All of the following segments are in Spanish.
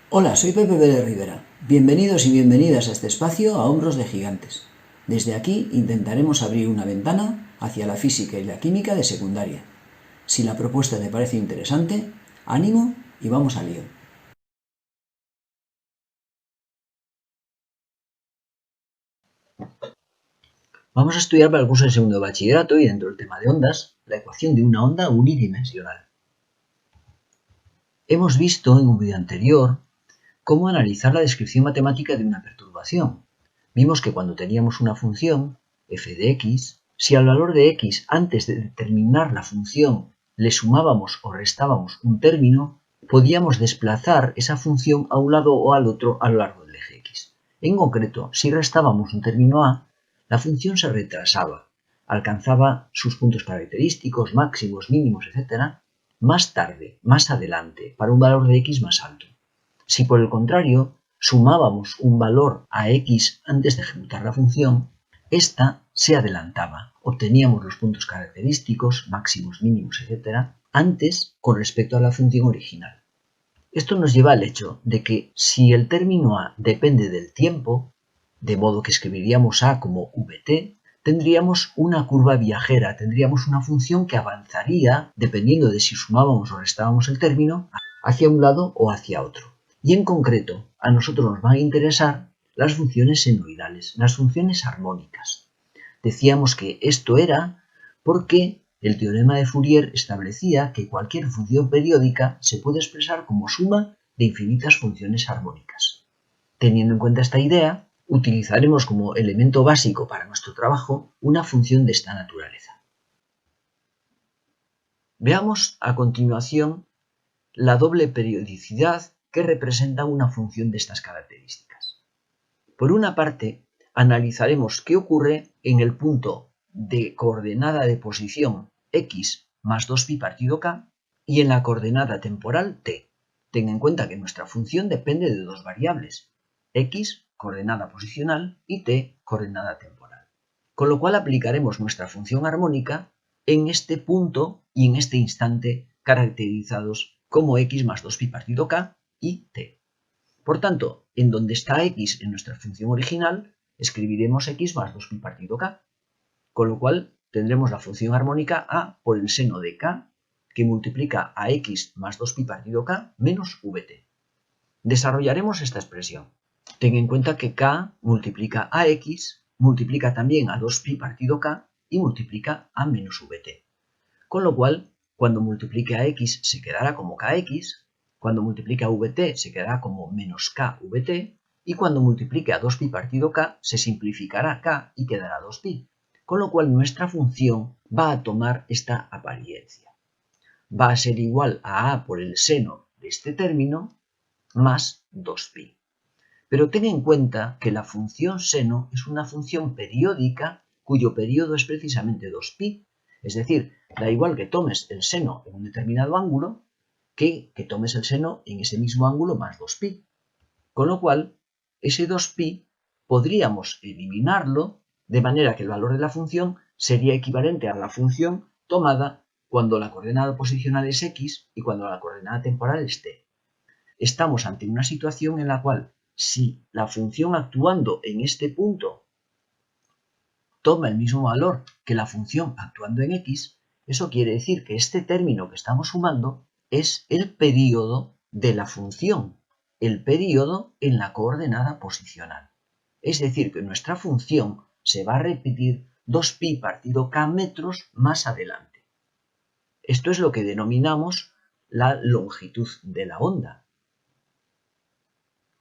Hola, soy Pepe Pérez Rivera. Bienvenidos y bienvenidas a este espacio a Hombros de Gigantes. Desde aquí intentaremos abrir una ventana hacia la física y la química de secundaria. Si la propuesta te parece interesante, ánimo y vamos al lío. Vamos a estudiar para el curso de segundo de bachillerato y dentro del tema de ondas, la ecuación de una onda unidimensional. Hemos visto en un vídeo anterior cómo analizar la descripción matemática de una perturbación. Vimos que cuando teníamos una función, f de x, si al valor de x antes de determinar la función le sumábamos o restábamos un término, podíamos desplazar esa función a un lado o al otro a lo largo del eje x. En concreto, si restábamos un término a, la función se retrasaba, alcanzaba sus puntos característicos, máximos, mínimos, etc., más tarde, más adelante, para un valor de x más alto. Si por el contrario sumábamos un valor a x antes de ejecutar la función, esta se adelantaba. Obteníamos los puntos característicos, máximos, mínimos, etc., antes con respecto a la función original. Esto nos lleva al hecho de que si el término a depende del tiempo, de modo que escribiríamos a como vt, tendríamos una curva viajera, tendríamos una función que avanzaría, dependiendo de si sumábamos o restábamos el término, hacia un lado o hacia otro. Y en concreto, a nosotros nos van a interesar las funciones senoidales, las funciones armónicas. Decíamos que esto era porque el teorema de Fourier establecía que cualquier función periódica se puede expresar como suma de infinitas funciones armónicas. Teniendo en cuenta esta idea, utilizaremos como elemento básico para nuestro trabajo una función de esta naturaleza. Veamos a continuación la doble periodicidad que representa una función de estas características. Por una parte, analizaremos qué ocurre en el punto de coordenada de posición x más 2pi partido k y en la coordenada temporal t. Ten en cuenta que nuestra función depende de dos variables, x, coordenada posicional, y t, coordenada temporal. Con lo cual aplicaremos nuestra función armónica en este punto y en este instante caracterizados como x más 2pi partido k y t. Por tanto, en donde está x en nuestra función original, escribiremos x más 2pi partido k, con lo cual tendremos la función armónica a por el seno de k, que multiplica a x más 2pi partido k menos vt. Desarrollaremos esta expresión. Ten en cuenta que k multiplica a x, multiplica también a 2pi partido k y multiplica a menos vt. Con lo cual, cuando multiplique a x se quedará como kx, cuando multiplique a vt se quedará como menos kvt, y cuando multiplique a 2pi partido k se simplificará k y quedará 2pi. Con lo cual nuestra función va a tomar esta apariencia. Va a ser igual a por el seno de este término más 2pi. Pero ten en cuenta que la función seno es una función periódica cuyo periodo es precisamente 2pi. Es decir, da igual que tomes el seno en un determinado ángulo que tomes el seno en ese mismo ángulo más 2pi. Con lo cual, ese 2pi podríamos eliminarlo de manera que el valor de la función sería equivalente a la función tomada cuando la coordenada posicional es x y cuando la coordenada temporal es t. Estamos ante una situación en la cual si la función actuando en este punto toma el mismo valor que la función actuando en x, eso quiere decir que este término que estamos sumando es el período de la función, el período en la coordenada posicional. Es decir, que nuestra función se va a repetir 2pi partido k metros más adelante. Esto es lo que denominamos la longitud de la onda.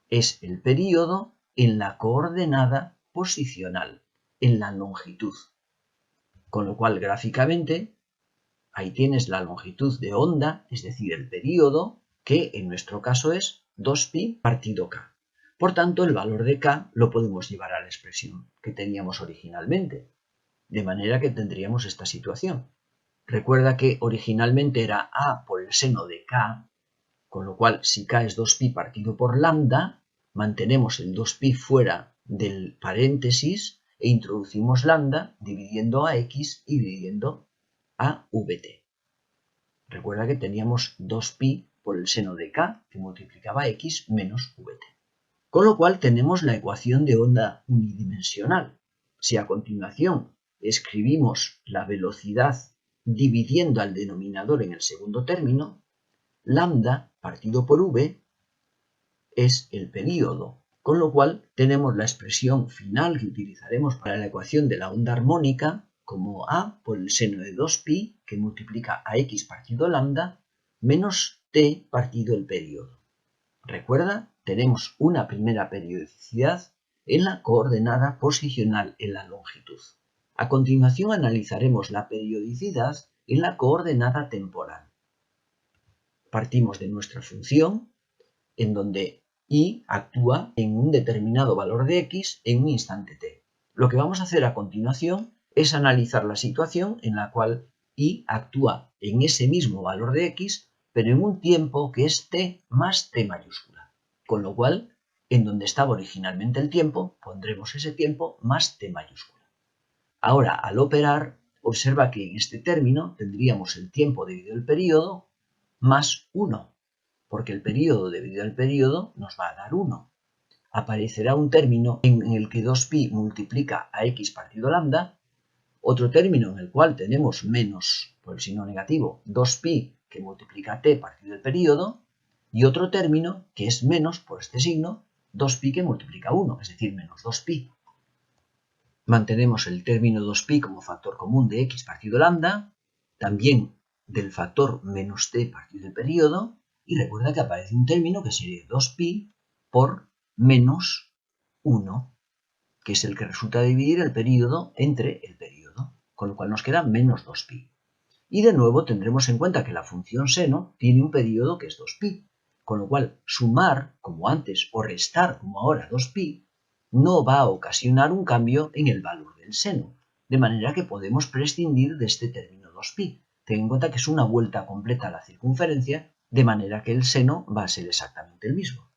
Es el período en la coordenada posicional, en la longitud. Con lo cual, gráficamente, ahí tienes la longitud de onda, es decir, el período, que en nuestro caso es 2pi partido k. Por tanto, el valor de k lo podemos llevar a la expresión que teníamos originalmente, de manera que tendríamos esta situación. Recuerda que originalmente era a por el seno de k, con lo cual si k es 2pi partido por lambda, mantenemos el 2pi fuera del paréntesis e introducimos lambda dividiendo a x y dividiendo a vt. Recuerda que teníamos 2pi por el seno de k que multiplicaba x menos vt. Con lo cual tenemos la ecuación de onda unidimensional. Si a continuación escribimos la velocidad dividiendo al denominador en el segundo término, lambda partido por v es el período, con lo cual tenemos la expresión final que utilizaremos para la ecuación de la onda armónica como a por el seno de 2pi que multiplica a x partido lambda menos t partido el período. Recuerda, tenemos una primera periodicidad en la coordenada posicional en la longitud. A continuación analizaremos la periodicidad en la coordenada temporal. Partimos de nuestra función, en donde y actúa en un determinado valor de x en un instante t. Lo que vamos a hacer a continuación es analizar la situación en la cual y actúa en ese mismo valor de x, pero en un tiempo que es t más t mayúscula. Con lo cual, en donde estaba originalmente el tiempo, pondremos ese tiempo más t mayúscula. Ahora, al operar, observa que en este término tendríamos el tiempo dividido el periodo más 1. Porque el periodo dividido el periodo nos va a dar 1. Aparecerá un término en el que 2pi multiplica a x partido lambda, otro término en el cual tenemos menos, por el signo negativo, 2pi que multiplica a t partido el periodo, y otro término que es menos, por este signo, 2pi que multiplica 1, es decir, menos 2pi. Mantenemos el término 2pi como factor común de x partido lambda, también del factor menos t partido el periodo, y recuerda que aparece un término que sería 2pi por menos 1, que es el que resulta dividir el periodo entre el periodo, con lo cual nos queda menos 2pi. Y de nuevo tendremos en cuenta que la función seno tiene un periodo que es 2pi, con lo cual sumar, como antes, o restar, como ahora, 2pi, no va a ocasionar un cambio en el valor del seno, de manera que podemos prescindir de este término 2pi. Ten en cuenta que es una vuelta completa a la circunferencia, de manera que el seno va a ser exactamente el mismo.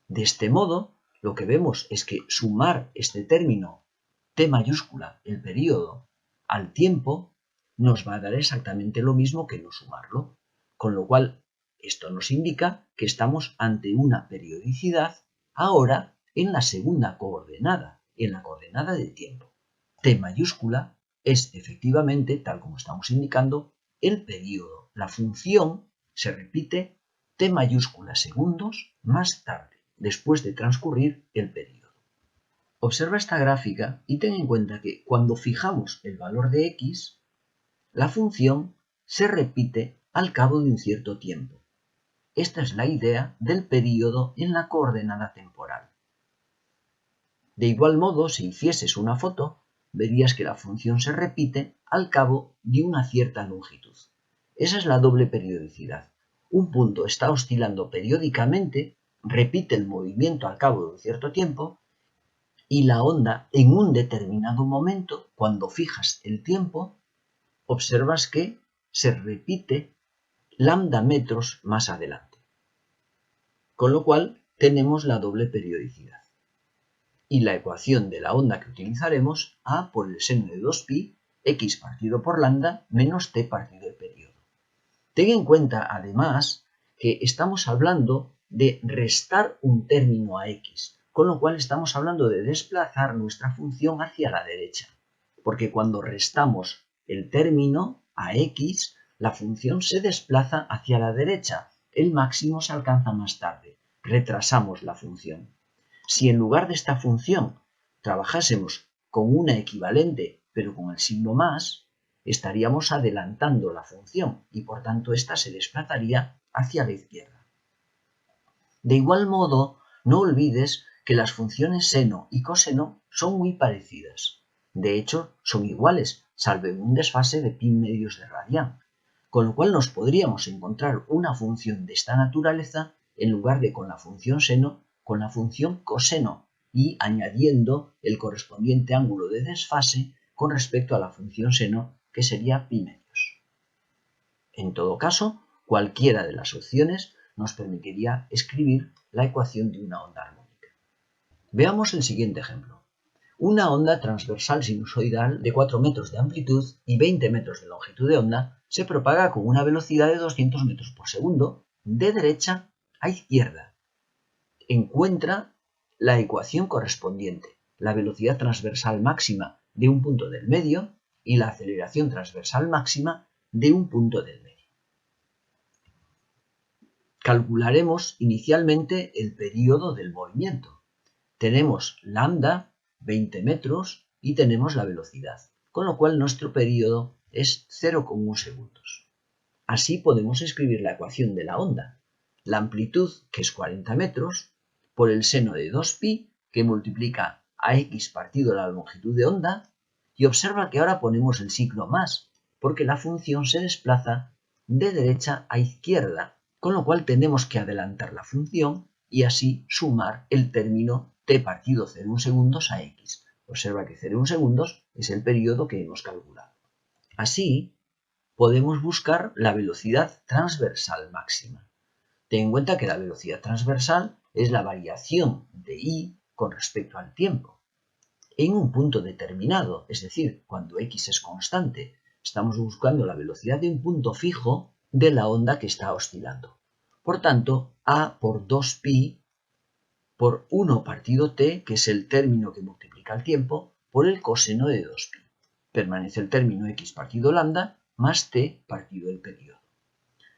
De este modo, lo que vemos es que sumar este término t mayúscula, el periodo, al tiempo, nos va a dar exactamente lo mismo que no sumarlo, con lo cual esto nos indica que estamos ante una periodicidad ahora en la segunda coordenada, en la coordenada de tiempo. T mayúscula es efectivamente, tal como estamos indicando, el periodo. La función se repite t mayúscula segundos más tarde, después de transcurrir el periodo. Observa esta gráfica y ten en cuenta que cuando fijamos el valor de x, la función se repite al cabo de un cierto tiempo. Esta es la idea del periodo en la coordenada temporal. De igual modo, si hicieses una foto, verías que la función se repite al cabo de una cierta longitud. Esa es la doble periodicidad. Un punto está oscilando periódicamente, repite el movimiento al cabo de un cierto tiempo, y la onda en un determinado momento, cuando fijas el tiempo, observas que se repite lambda metros más adelante. Con lo cual tenemos la doble periodicidad. Y la ecuación de la onda que utilizaremos, a por el seno de 2pi, x partido por lambda menos t partido el periodo. Ten en cuenta, además, que estamos hablando de restar un término a x, con lo cual estamos hablando de desplazar nuestra función hacia la derecha, porque cuando restamos el término a x, la función se desplaza hacia la derecha, el máximo se alcanza más tarde, retrasamos la función. Si en lugar de esta función trabajásemos con una equivalente, pero con el signo más, estaríamos adelantando la función y por tanto ésta se desplazaría hacia la izquierda. De igual modo, no olvides que las funciones seno y coseno son muy parecidas. De hecho, son iguales, salvo en un desfase de pi medios de radián, con lo cual nos podríamos encontrar una función de esta naturaleza en lugar de con la función seno, con la función coseno y añadiendo el correspondiente ángulo de desfase con respecto a la función seno, que sería pi medios. En todo caso, cualquiera de las opciones nos permitiría escribir la ecuación de una onda armónica. Veamos el siguiente ejemplo. Una onda transversal sinusoidal de 4 metros de amplitud y 20 metros de longitud de onda se propaga con una velocidad de 200 metros por segundo de derecha a izquierda. Encuentra la ecuación correspondiente, la velocidad transversal máxima de un punto del medio y la aceleración transversal máxima de un punto del medio. Calcularemos inicialmente el período del movimiento. Tenemos lambda, 20 metros, y tenemos la velocidad, con lo cual nuestro período es 0,1 segundos. Así podemos escribir la ecuación de la onda. La amplitud, que es 40 metros, por el seno de 2pi, que multiplica a x partido la longitud de onda, y observa que ahora ponemos el signo más, porque la función se desplaza de derecha a izquierda, con lo cual tenemos que adelantar la función y así sumar el término t partido 0,1 segundos a x. Observa que 0,1 segundos es el periodo que hemos calculado. Así, podemos buscar la velocidad transversal máxima. Ten en cuenta que la velocidad transversal es la variación de y con respecto al tiempo. En un punto determinado, es decir, cuando x es constante, estamos buscando la velocidad de un punto fijo de la onda que está oscilando. Por tanto, a por 2pi por 1 partido t, que es el término que multiplica el tiempo, por el coseno de 2pi. Permanece el término x partido lambda más t partido el periodo.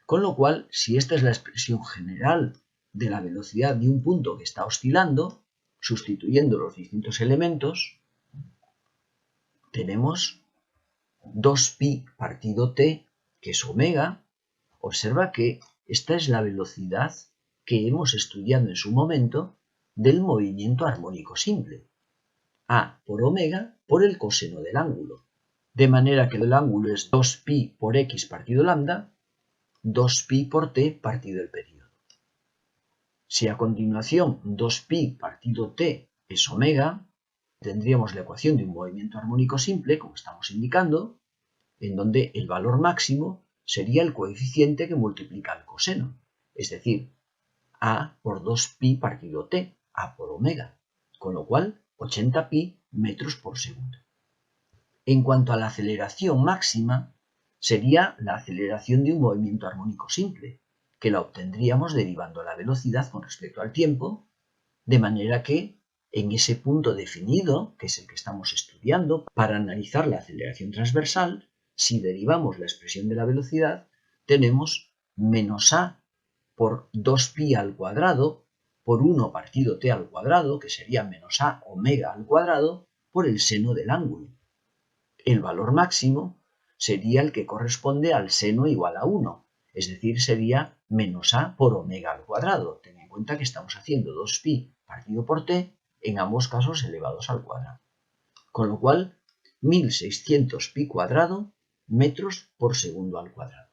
Con lo cual, si esta es la expresión general de la velocidad de un punto que está oscilando, sustituyendo los distintos elementos, tenemos 2pi partido t, que es omega. Observa que esta es la velocidad que hemos estudiado en su momento del movimiento armónico simple. A por omega por el coseno del ángulo. De manera que el ángulo es 2pi por x partido lambda, 2pi por t partido el periodo. Si a continuación 2pi partido t es omega, tendríamos la ecuación de un movimiento armónico simple, como estamos indicando, en donde el valor máximo sería el coeficiente que multiplica el coseno, es decir, a por 2pi partido t, a por omega, con lo cual 80pi metros por segundo. En cuanto a la aceleración máxima, sería la aceleración de un movimiento armónico simple, que la obtendríamos derivando la velocidad con respecto al tiempo, de manera que en ese punto definido, que es el que estamos estudiando, para analizar la aceleración transversal, si derivamos la expresión de la velocidad, tenemos menos a por 2pi al cuadrado por 1 partido t al cuadrado, que sería menos a omega al cuadrado, por el seno del ángulo. El valor máximo sería el que corresponde al seno igual a 1, es decir, sería menos a por omega al cuadrado. Ten en cuenta que estamos haciendo 2pi partido por t, en ambos casos elevados al cuadrado. Con lo cual, 1600 pi cuadrado metros por segundo al cuadrado.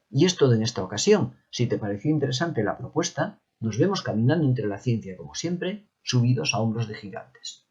Y es todo en esta ocasión. Si te pareció interesante la propuesta, nos vemos caminando entre la ciencia como siempre, subidos a hombros de gigantes.